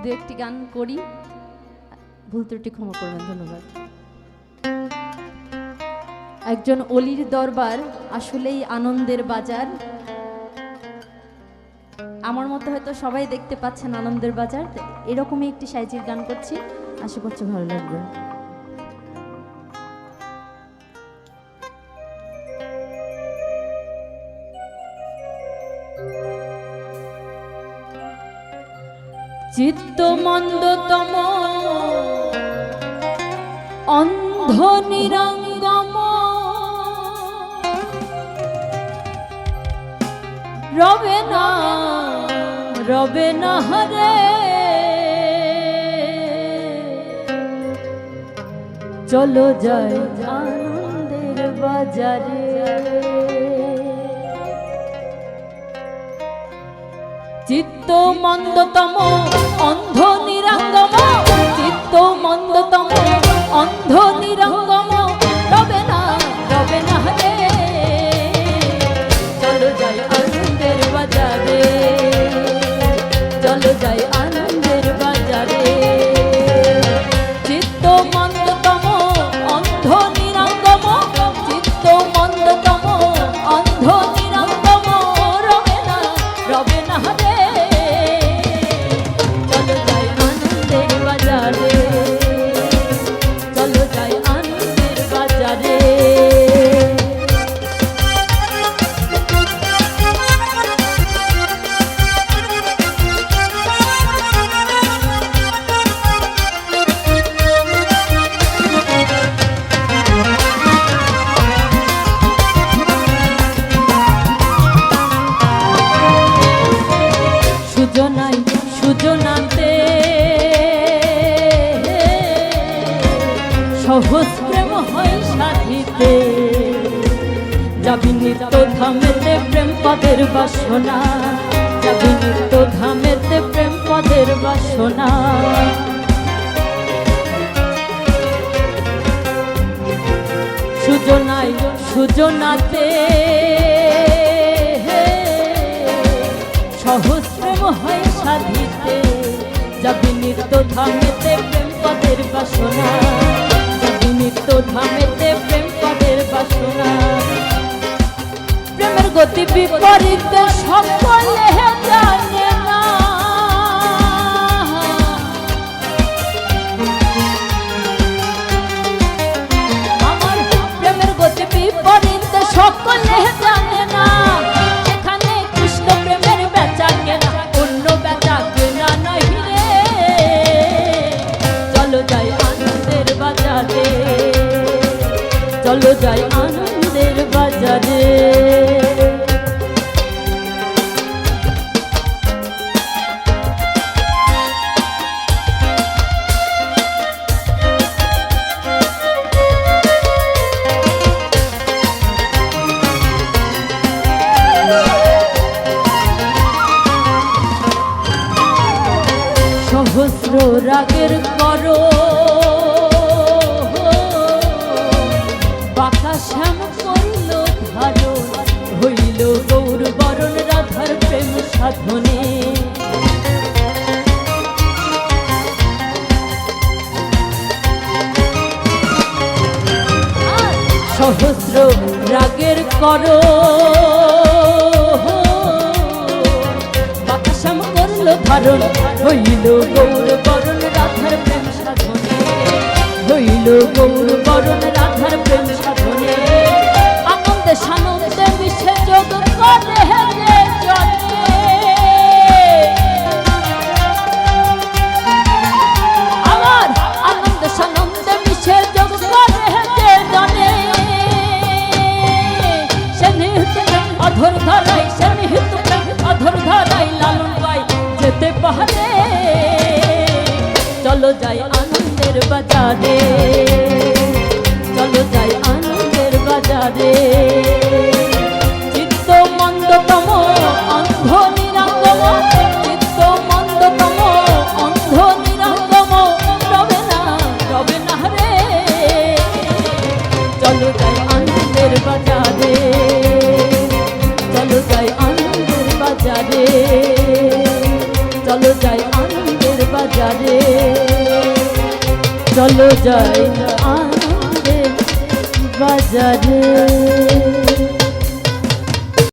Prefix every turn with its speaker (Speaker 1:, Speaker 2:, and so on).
Speaker 1: দু একটি গান করি, ভুল ত্রুটি ক্ষমা করবেন, ধন্যবাদ। একজন অলির দরবার আসলেই আনন্দের বাজার। আমার মতো হয়তো সবাই দেখতে পাচ্ছেন আনন্দের বাজার, এরকমই একটি সাইজের গান করছি, আশা করছি ভালো লাগবে। চিত্ত মন্দতম অন্ধ নিরঙ্গম রবে না হরে, চলো যাই আনন্দের বাজারে। চিত্ত মন্দতম অন্ধ নিরঙ্গম, চিত্ত মন্দতম অন্ধ নিরঙ্গম রবে না হরে, চলো যাই আনন্দের বাজারে, চলো যাই আনন্দের বাজারে। চিত্ত মন্দতম অন্ধ নিরঙ্গম, চিত্ত মন্দতম অন্ধ নিরঙ্গম রবে না হরে, চলো যাই আনন্দের বাজারে, চলো যাই আনন্দের বাজারে। সুজনাতে সহজ প্রেম হয় সাথীতে, যাবি নিত্য ধামেতে প্রেম পদের বাসনা, যাবি নিত্য ধামেতে প্রেম পদের বাসনা। সুজনাতে সহজ প্রেম হয় সাধিতে, যাবি নিত্য ধামেতে প্রেম পদের বাসনা, যাবি নিত্য ধামেতে প্রেম পদের বাসনা। প্রেমের গতি বিপরীত সকলে জানে না, আমার প্রেমের গতি বিপরীত সকলে জানে না। এখানে কৃষ্ণ প্রেমের বেচা কেনা, অন্য বেচা কেনা নয় রে, চলো যাই আনন্দের বাজারে, চলো যাই আনন্দের বাজারে। সহস্র রাগের করো বাঁকা শ্যাম করল ধারণ, হইল গৌর বরণ রাধার প্রেম সাধনে। সহস্র রাগের করো বাঁকা শ্যাম করল ধারণ, হইল গৌর বরণ রাধার প্রেম সাধনে, হইল গৌর বরণ রাধার প্রেম সাধনে। আনন্দে সানন্দে মিশে যোগ করে যে জনে, আমার আনন্দে সানন্দে মিশে যোগ করে যে জনে। সে নিহিত প্রেম অধর ধরাই, সে নিহিত প্রেম অধর ধরাই লালন পাই যেতে পারে, চলো যাই আনন্দের বাজারে, চলো যাই আনন্দের বাজারে। চিত্ত মন্দতম অন্ধ নিরঙ্গম, চিত্ত মন্দতম অন্ধ নিরঙ্গম রবে না হরে, চলো যাই আনন্দের বাজারে, চলো যাই আনন্দের বাজারে, চলো যাই আনন্দের বাজারে। বাজারে চলো যাই আনন্দে বাজারে।